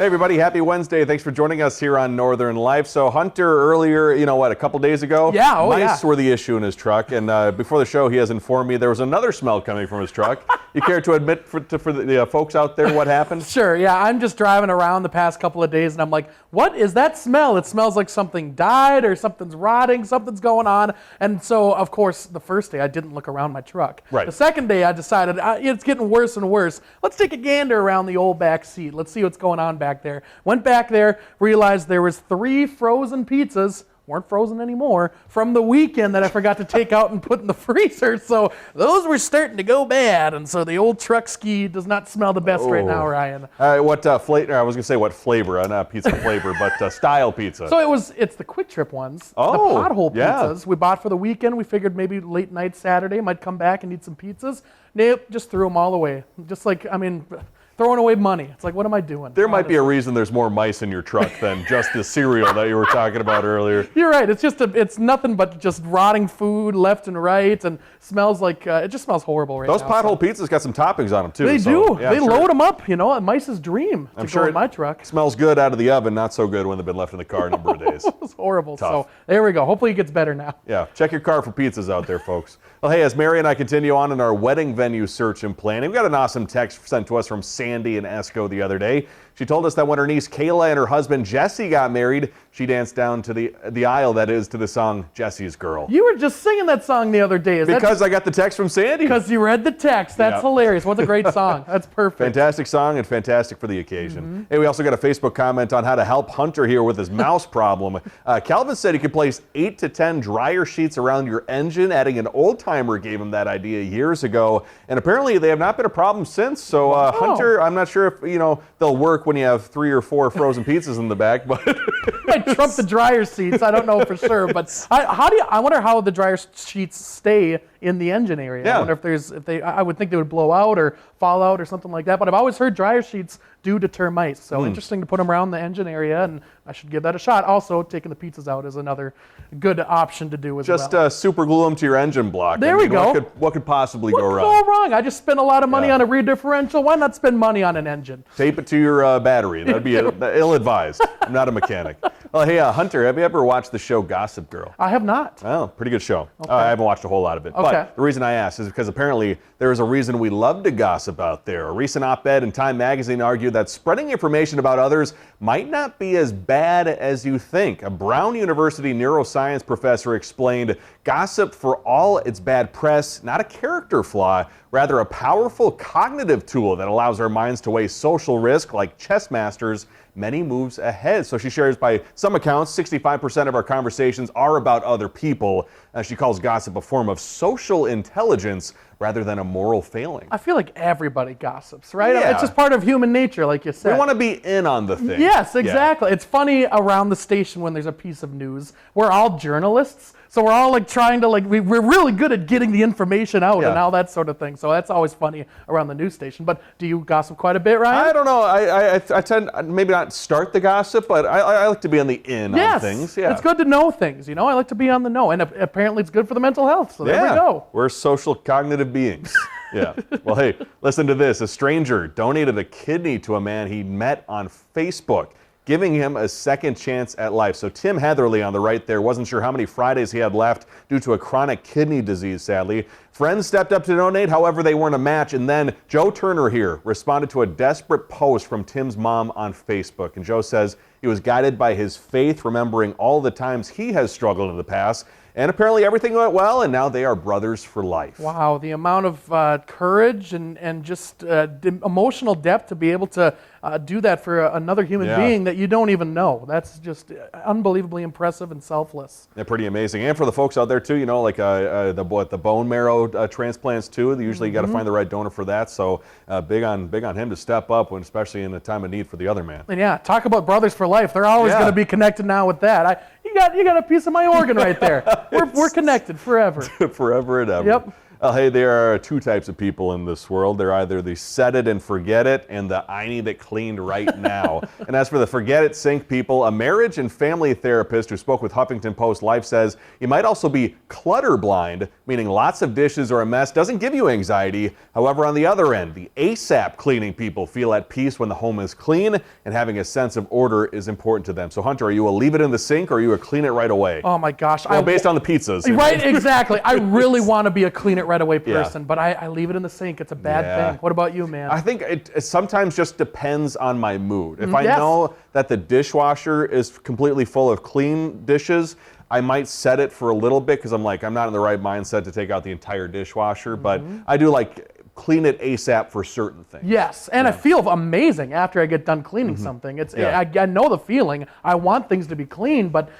Hey everybody, happy Wednesday. Thanks for joining us here on Northern Life. So Hunter earlier, a couple days ago, mice were the issue in his truck. And before the show, he has informed me there was another smell coming from his truck. You care to admit for the folks out there what happened? Sure, yeah. I'm just driving around the past couple of days and I'm like, what is that smell? It smells like something died or something's rotting, something's going on. And so, of course, the first day I didn't look around my truck. Right. The second day I decided it's getting worse and worse. Let's take a gander around the old back seat. Let's see what's going on back there. Went back there, realized there was 3 frozen pizzas, weren't frozen anymore, from the weekend that I forgot to take out and put in the freezer. So those were starting to go bad, and so the old truck ski does not smell the best right now, Ryan. What flavor? I was gonna say what flavor, not pizza flavor, but style pizza. So it's the Quick Trip ones, the pothole pizzas we bought for the weekend. We figured maybe late night Saturday might come back and eat some pizzas. Nope, just threw them all away. Just like, throwing away money. It's like, what am I doing? There might be a reason there's more mice in your truck than just the cereal that you were talking about earlier. You're right. It's nothing but just rotting food left and right, and smells like it just smells horrible right now. Those pothole pizzas got some toppings on them too. They do. Yeah, they load them up. A mice's dream to go in my truck. Smells good out of the oven, not so good when they've been left in the car a number of days. It's horrible. Tough. So there we go. Hopefully it gets better now. Yeah, check your car for pizzas out there, folks. Well, hey, as Mary and I continue on in our wedding venue search and planning, we got an awesome text sent to us from Sandy in Esco the other day. She told us that when her niece Kayla and her husband Jesse got married, she danced down to the aisle, that is, to the song Jesse's Girl. You were just singing that song the other day. Because I got the text from Sandy. Because you read the text. That's hilarious. What a great song. That's perfect. Fantastic song and fantastic for the occasion. Hey, we also got a Facebook comment on how to help Hunter here with his mouse problem. Calvin said he could place 8 to 10 dryer sheets around your engine. Adding an old timer gave him that idea years ago. And apparently they have not been a problem since. So Hunter, I'm not sure if they'll work when you have 3 or 4 frozen pizzas in the back, but might trump the dryer seats. I don't know for sure, but I wonder how the dryer sheets stay in the engine area. Yeah. I wonder I would think they would blow out or fall out or something like that. But I've always heard dryer sheets do deter mice. So interesting to put them around the engine area, and I should give that a shot. Also, taking the pizzas out is another good option to do as well. Just super glue them to your engine block. There we go. What could possibly go wrong? What could go wrong? I just spent a lot of money on a rear differential. Why not spend money on an engine? Tape it to your battery. That'd be ill-advised. I'm not a mechanic. Well, hey, Hunter, have you ever watched the show Gossip Girl? I have not. Oh, pretty good show. Okay. I haven't watched a whole lot of it. Okay. But the reason I asked is because apparently there is a reason we love to gossip out there. A recent op-ed in Time magazine argued that spreading information about others might not be as bad as you think. A Brown University neuroscience professor explained gossip, for all its bad press, not a character flaw, rather a powerful cognitive tool that allows our minds to weigh social risk like chess masters many moves ahead. So she shares, by some accounts, 65% of our conversations are about other people. She calls gossip a form of social intelligence rather than a moral failing. I feel like everybody gossips, right? Yeah. It's just part of human nature, like you said. We want to be in on the thing. Yes, exactly. Yeah. It's funny around the station when there's a piece of news. We're all journalists, so we're all like trying to we're really good at getting the information out and all that sort of thing. So that's always funny around the news station. But do you gossip quite a bit, Ryan? I don't know. I tend maybe not start the gossip, but I like to be on the in on things. Yeah, it's good to know things. I like to be on the know, and apparently it's good for the mental health. So there we go. We're social cognitive beings. Yeah. Well, hey, listen to this. A stranger donated a kidney to a man he met on Facebook, giving him a second chance at life. So Tim Heatherly on the right there wasn't sure how many Fridays he had left due to a chronic kidney disease, sadly. Friends stepped up to donate, however, they weren't a match. And then Joe Turner here responded to a desperate post from Tim's mom on Facebook. And Joe says he was guided by his faith, remembering all the times he has struggled in the past. And apparently everything went well, and now they are brothers for life. Wow, the amount of courage and just emotional depth to be able to do that for another human being that you don't even know. That's just unbelievably impressive and selfless. Yeah, pretty amazing. And for the folks out there too, like the bone marrow transplants too. Usually you got to find the right donor for that. So big on him to step up, especially in a time of need for the other man. And yeah, talk about brothers for life. They're always going to be connected now with that. You got a piece of my organ right there. We're connected forever. Forever and ever. Yep. Well, hey, there are two types of people in this world. They're either the set it and forget it and the I need it cleaned right now. And as for the forget it sink people, a marriage and family therapist who spoke with Huffington Post Life says you might also be clutter blind, meaning lots of dishes or a mess doesn't give you anxiety. However, on the other end, the ASAP cleaning people feel at peace when the home is clean and having a sense of order is important to them. So Hunter, are you a leave it in the sink or are you a clean it right away? Oh my gosh. Well, based on the pizzas. Right, exactly. I really want to be a clean it right away person, but I leave it in the sink. It's a bad thing. What about you, man? I think it sometimes just depends on my mood. If I Yes. know that the dishwasher is completely full of clean dishes, I might set it for a little bit because I'm not in the right mindset to take out the entire dishwasher, but I do like clean it ASAP for certain things. Yes, and I feel amazing after I get done cleaning something. It's I know the feeling. I want things to be clean, but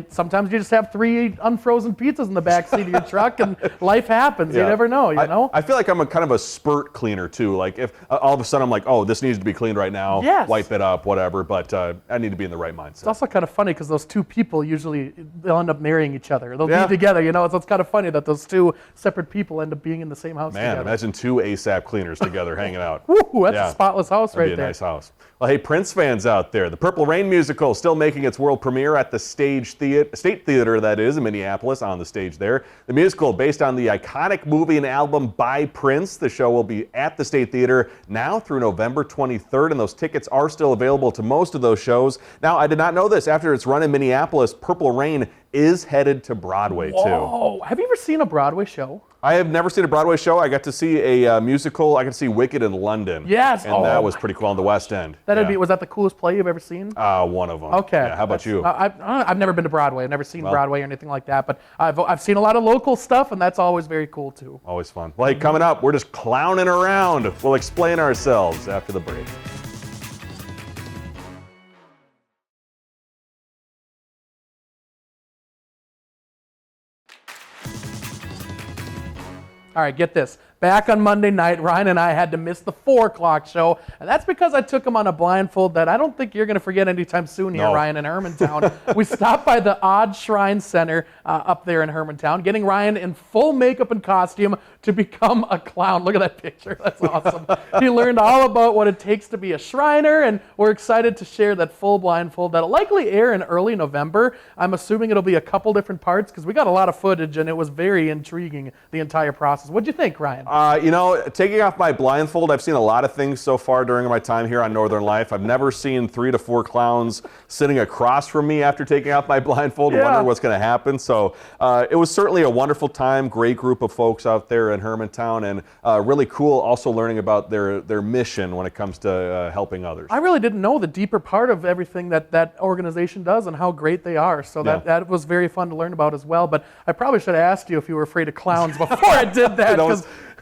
sometimes you just have 3 unfrozen pizzas in the back seat of your truck, and life happens. You never know. I feel like I'm a kind of a spurt cleaner too. Like if all of a sudden I'm like, oh, this needs to be cleaned right now. Yes. Wipe it up, whatever. But I need to be in the right mindset. It's also kind of funny because those 2 people usually they'll end up marrying each other. They'll be together. So it's kind of funny that those 2 separate people end up being in the same house Man, together. Imagine 2 ASAP cleaners together hanging out. Woo, that's a spotless house right That'd be there. a nice house. Well, hey, Prince fans out there, the Purple Rain musical still making its world premiere at the State Theater, that is, in Minneapolis, on the stage there. The musical, based on the iconic movie and album by Prince, the show will be at the State Theater now through November 23rd, and those tickets are still available to most of those shows. Now, I did not know this. After its run in Minneapolis, Purple Rain is headed to Broadway, too. Oh, have you ever seen a Broadway show? I have never seen a Broadway show. I got to see a musical. I got to see Wicked in London. Yes. And that was pretty cool on the West End. Was that the coolest play you've ever seen? One of them. Okay. Yeah, how about you? I've never been to Broadway. I've never seen Broadway or anything like that, but I've seen a lot of local stuff, and that's always very cool, too. Always fun. Well, hey, coming up, we're just clowning around. We'll explain ourselves after the break. All right, get this. Back on Monday night, Ryan and I had to miss the 4 o'clock show, and that's because I took him on a blindfold that I don't think you're going to forget anytime soon here, Ryan, in Hermantown. We stopped by the Odd Shrine Center up there in Hermantown, getting Ryan in full makeup and costume to become a clown. Look at that picture. That's awesome. He learned all about what it takes to be a Shriner, and we're excited to share that full blindfold that'll likely air in early November. I'm assuming it'll be a couple different parts because we got a lot of footage, and it was very intriguing, the entire process. What'd you think, Ryan? Taking off my blindfold, I've seen a lot of things so far during my time here on Northern Life. I've never seen 3 to 4 clowns sitting across from me after taking off my blindfold, wondering what's going to happen. So it was certainly a wonderful time, great group of folks out there in Hermantown, and really cool also learning about their mission when it comes to helping others. I really didn't know the deeper part of everything that organization does and how great they are. So that was very fun to learn about as well. But I probably should have asked you if you were afraid of clowns before I did that.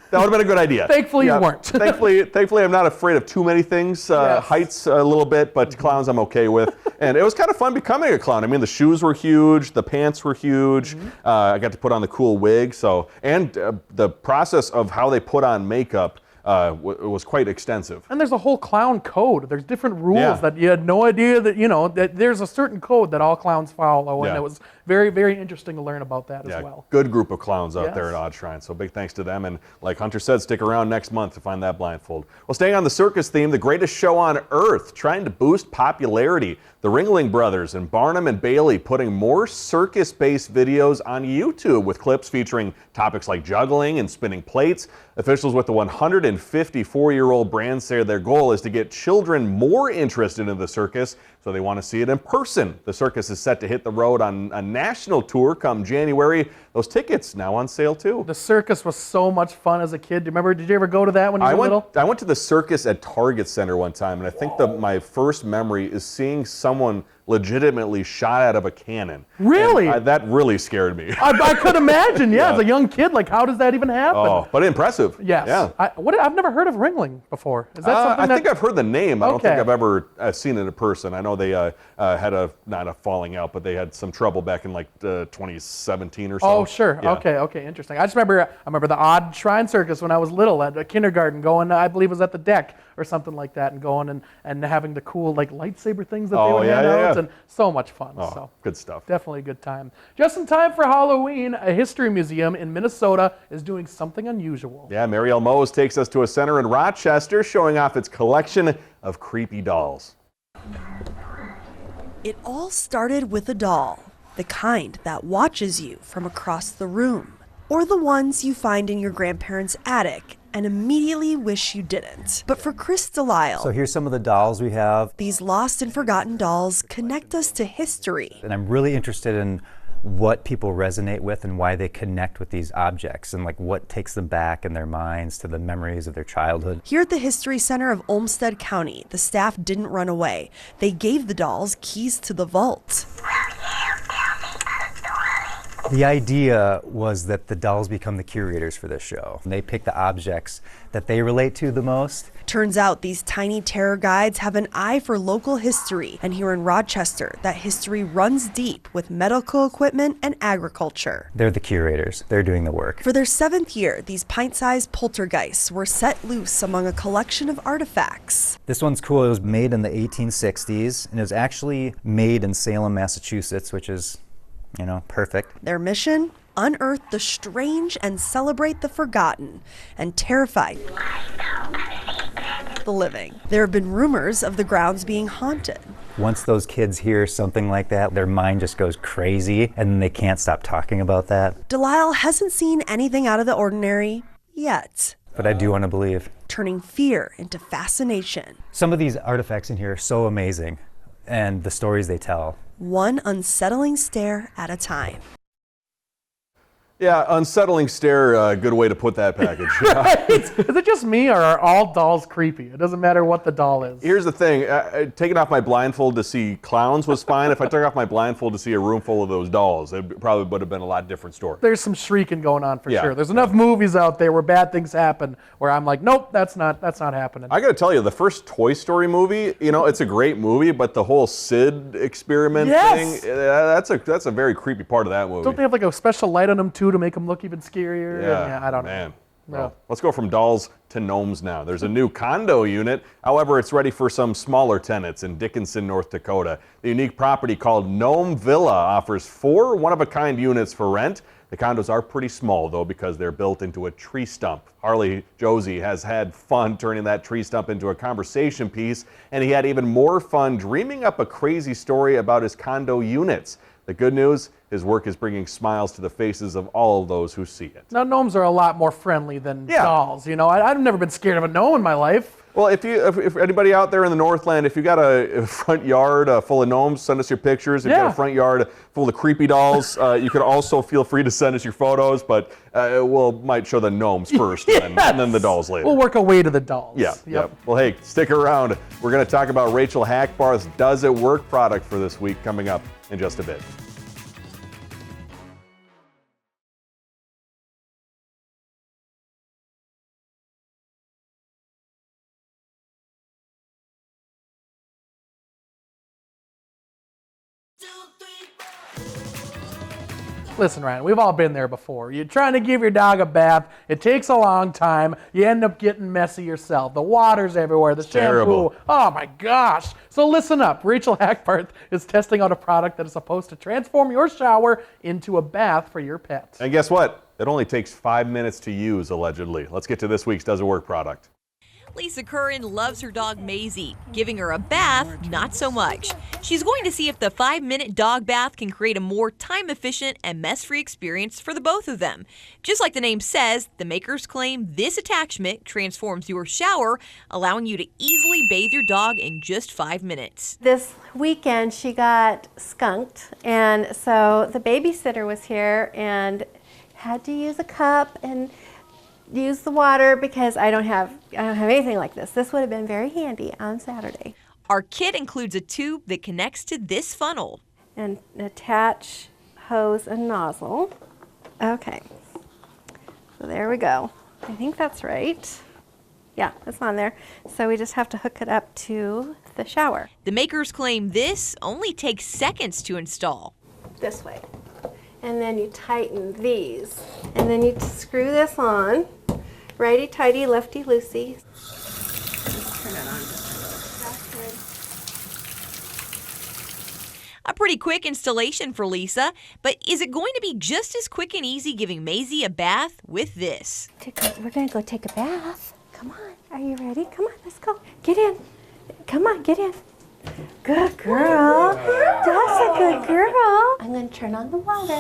That would have been a good idea. Thankfully, you weren't. thankfully, I'm not afraid of too many things. Heights a little bit, but clowns I'm okay with. And it was kind of fun becoming a clown. I mean, the shoes were huge, the pants were huge. I got to put on the cool wig. And the process of how they put on makeup was quite extensive. And there's a whole clown code. There's different rules that you had no idea that there's a certain code that all clowns follow, and it was very, very interesting to learn about that as well. Good group of clowns out there at Odd Shrine. So big thanks to them. And like Hunter said, stick around next month to find that blindfold. Well, staying on the circus theme, the greatest show on earth, trying to boost popularity. The Ringling Brothers and Barnum and Bailey putting more circus-based videos on YouTube with clips featuring topics like juggling and spinning plates. Officials with the 154-year-old brand say their goal is to get children more interested in the circus, so they want to see it in person. The circus is set to hit the road on a national tour come January. Those tickets now on sale too. The circus was so much fun as a kid. Do you remember? Did you ever go to that when you were little? I went to the circus at Target Center one time, and I think my first memory is seeing someone legitimately shot out of a cannon. Really? That really scared me. I could imagine. As a young kid, like how does that even happen? Oh, but impressive. Yes. Yeah. I've never heard of Ringling before. Is that something? I think I've heard the name. I don't think Okay. I've ever seen it in person. I know they had not a falling out, but they had some trouble back in like 2017 or so. Oh, sure. Yeah. Okay, interesting. I remember the Odd Shrine Circus when I was little at a kindergarten, going, I believe it was at the deck or something like that, and going and having the cool like lightsaber things that they would hand out, and so much fun. Oh, so good stuff. Definitely a good time. Just in time for Halloween, a history museum in Minnesota is doing something unusual. Yeah, Marielle Mose takes us to a center in Rochester showing off its collection of creepy dolls. It all started with a doll, the kind that watches you from across the room, or the ones you find in your grandparents' attic and immediately wish you didn't. But for Chris Delisle, So here's some of the dolls we have. these lost and forgotten dolls connect us to history. And I'm really interested in what people resonate with and why they connect with these objects and like what takes them back in their minds to the memories of their childhood. Here at the History Center of Olmsted County, the staff didn't run away. They gave the dolls keys to the vault. The idea was that the dolls become the curators for this show. They pick the objects that they relate to the most. Turns out these tiny terror guides have an eye for local history, and here in Rochester, that history runs deep with medical equipment and agriculture. They're the curators. They're doing the work. For their 7th year, these pint-sized poltergeists were set loose among a collection of artifacts. This one's cool. It was made in the 1860s, and it was actually made in Salem, Massachusetts, which is, perfect. Their mission? Unearth the strange and celebrate the forgotten, and terrify the living. There have been rumors of the grounds being haunted. Once those kids hear something like that, their mind just goes crazy, and they can't stop talking about that. Delisle hasn't seen anything out of the ordinary yet, But I do want to believe. turning fear into fascination. Some of these artifacts in here are so amazing, and the stories they tell. One unsettling stare at a time. Yeah, unsettling stare, good way to put that package. Is it just me, or are all dolls creepy? It doesn't matter what the doll is. Here's the thing, taking off my blindfold to see clowns was fine. If I took off my blindfold to see a room full of those dolls, it probably would have been a lot different story. There's some shrieking going on for Yeah. sure. There's enough movies out there where bad things happen, where I'm like, nope, that's not happening. I gotta tell you, the first Toy Story movie, it's a great movie, but the whole Sid experiment Yes! thing, that's a very creepy part of that movie. Don't they have like a special light on them too to make them look even scarier? Yeah, I don't man. know. Well, let's go from dolls to gnomes now. There's a new condo unit. However, it's ready for some smaller tenants in Dickinson, North Dakota. The unique property called Gnome Villa offers 4 one-of-a-kind units for rent. The condos are pretty small, though, because they're built into a tree stump. Harley Josie has had fun turning that tree stump into a conversation piece, and he had even more fun dreaming up a crazy story about his condo units. The good news, his work is bringing smiles to the faces of all of those who see it. Now, gnomes are a lot more friendly than Yeah. dolls. I've never been scared of a gnome in my life. Well, if anybody out there in the Northland, if you got a front yard full of gnomes, send us your pictures. If you got Yeah. a front yard full of creepy dolls, you can also feel free to send us your photos, but might show the gnomes first and then the dolls later. We'll work our way to the dolls. Yeah. Well, hey, stick around. We're going to talk about Rachel Hackbarth's Does It Work product for this week coming up in just a bit. Listen, Ryan, we've all been there before. You're trying to give your dog a bath. It takes a long time. You end up getting messy yourself. The water's everywhere. The shampoo. terrible. Oh, my gosh. So listen up. Rachel Hackbarth is testing out a product that is supposed to transform your shower into a bath for your pet. And guess what? It only takes 5 minutes to use, allegedly. Let's get to this week's Does It Work product. Lisa Curran loves her dog Maisie. Giving her a bath, not so much. She's going to see if the 5-minute dog bath can create a more time-efficient and mess-free experience for the both of them. Just like the name says, the makers claim this attachment transforms your shower, allowing you to easily bathe your dog in just 5 minutes. This weekend she got skunked, and so the babysitter was here and had to use a cup and use the water because I don't have anything like this. This would have been very handy on Saturday. Our kit includes a tube that connects to this funnel. And attach hose and nozzle. Okay, so there we go. I think that's right. Yeah, it's on there. So we just have to hook it up to the shower. The makers claim this only takes seconds to install. This way. And then you tighten these. And then you screw this on. Righty-tighty, lefty-loosey. Turn it on just a little. That's good. A pretty quick installation for Lisa, but is it going to be just as quick and easy giving Maisie a bath with this? We're going to go take a bath. Come on. Are you ready? Come on, let's go. Get in. Come on, get in. Good girl. That's a good girl. I'm going to turn on the water.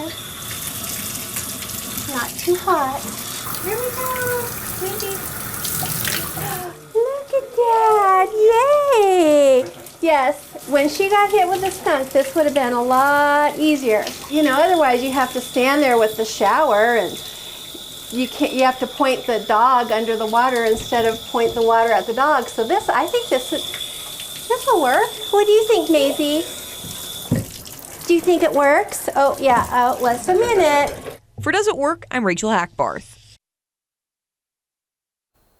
Not too hot. Here we go. Maybe. Look at that. Yay. Yes, when she got hit with the skunk, this would have been a lot easier. You know, otherwise you have to stand there with the shower and you have to point the dog under the water instead of point the water at the dog. So I think this will work. What do you think, Maisie? Do you think it works? Oh, yeah. Oh, less a minute. For Does It Work, I'm Rachel Hackbarth.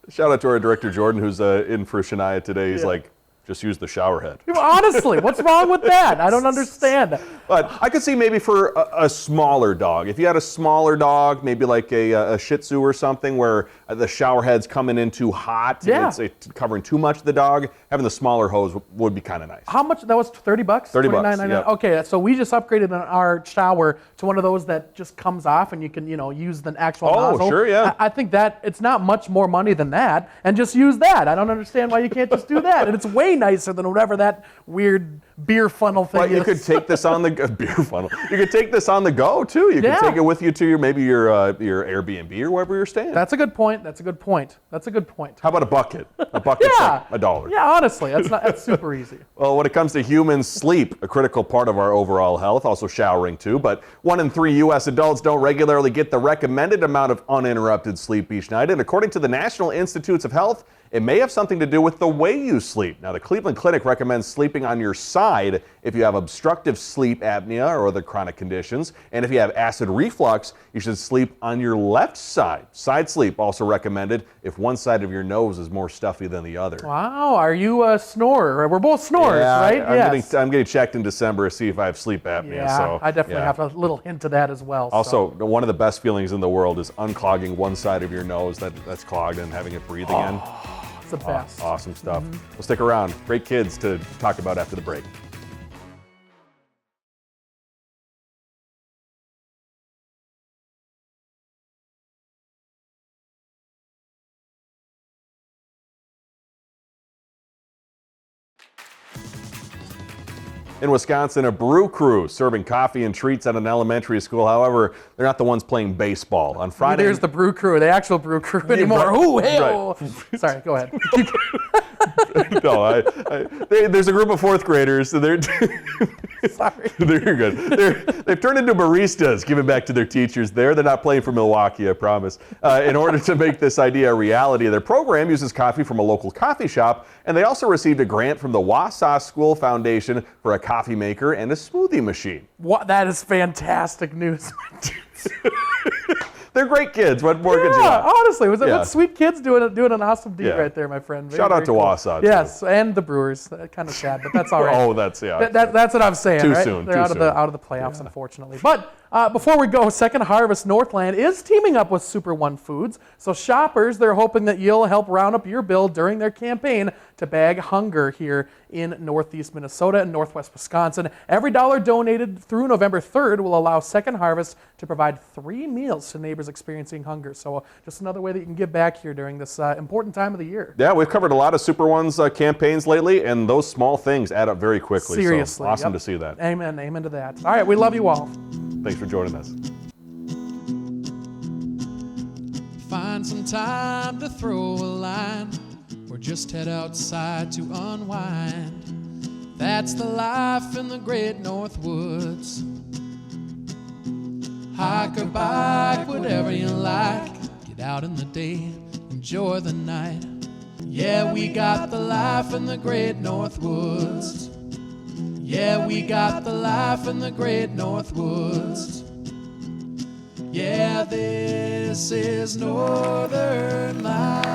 Shout out to our director, Jordan, who's in for Shania today. He's like, just use the shower head. Honestly, what's wrong with that? I don't understand. But I could see maybe for a smaller dog. If you had a smaller dog, maybe like a Shih Tzu or something where the shower head's coming in too hot, Yeah. it's covering too much of the dog, having the smaller hose would be kind of nice. How much? That was $30? $30, $29.99? yep. Okay, so we just upgraded our shower to one of those that just comes off and you can, use the actual nozzle. Sure, yeah. I think that it's not much more money than that, and just use that. I don't understand why you can't just do that. And it's way nicer than whatever that weird beer funnel thing But is. you could take this on the beer funnel. You could take this on the go too. You Yeah. could take it with you to your Airbnb or wherever you're staying. That's a good point. That's a good point. That's a good point. How about a bucket? A bucket's Yeah. like $1. Yeah, honestly, that's super easy. Well, when it comes to humans, sleep, a critical part of our overall health, also showering too, but 1 in 3 U.S. adults don't regularly get the recommended amount of uninterrupted sleep each night, and according to the National Institutes of Health, it may have something to do with the way you sleep. Now, the Cleveland Clinic recommends sleeping on your side if you have obstructive sleep apnea or other chronic conditions. And if you have acid reflux, you should sleep on your left side. Side sleep also recommended if one side of your nose is more stuffy than the other. Wow, are you a snorer? We're both snorers, Yeah, right? I'm getting checked in December to see if I have sleep apnea. Yeah, so, I definitely yeah. have a little hint of that as well. Also, one of the best feelings in the world is unclogging one side of your nose that's clogged and having it breathe again. It's the best. Awesome stuff. Well, stick around. Great kids to talk about after the break. In Wisconsin, a brew crew serving coffee and treats at an elementary school. However, they're not the ones playing baseball. On Friday, There's the brew crew, the actual brew crew anymore. right, Ooh, hey, right. oh. Sorry, go ahead. no, there's a group of fourth graders. So they're Sorry. they're good. They've turned into baristas, giving back to their teachers there. They're not playing for Milwaukee, I promise. In order to make this idea a reality, their program uses coffee from a local coffee shop, and they also received a grant from the Wausau School Foundation for a coffee maker and a smoothie machine. What? That is fantastic news. They're great kids. What more could you Yeah, want? honestly, Yeah. what sweet kids doing an awesome deed Yeah. right there, my friend. Very, Shout out very to cool. Wausau, too. Yes, and the Brewers. Kind of sad, but that's all right. Oh, that's That's what I'm saying. Too right? soon, They're too out of the playoffs, unfortunately. But before we go, Second Harvest Northland is teaming up with Super One Foods. So shoppers, they're hoping that you'll help round up your bill during their campaign to bag hunger here in Northeast Minnesota and Northwest Wisconsin. Every dollar donated through November 3rd will allow Second Harvest to provide 3 meals to neighbors experiencing hunger. So just another way that you can give back here during this important time of the year. Yeah, we've covered a lot of Super Ones campaigns lately, and those small things add up very quickly. Seriously. So awesome Yep. to see that. Amen. Amen to that. All right, we love you all. Thanks for joining us. Find some time to throw a line, or just head outside to unwind. That's the life in the great North Woods. Hike or bike, whatever you like. Get out in the day, enjoy the night. Yeah, we got the life in the great North Woods. Yeah, we got the life in the great North Woods. Yeah, this is Northern Life.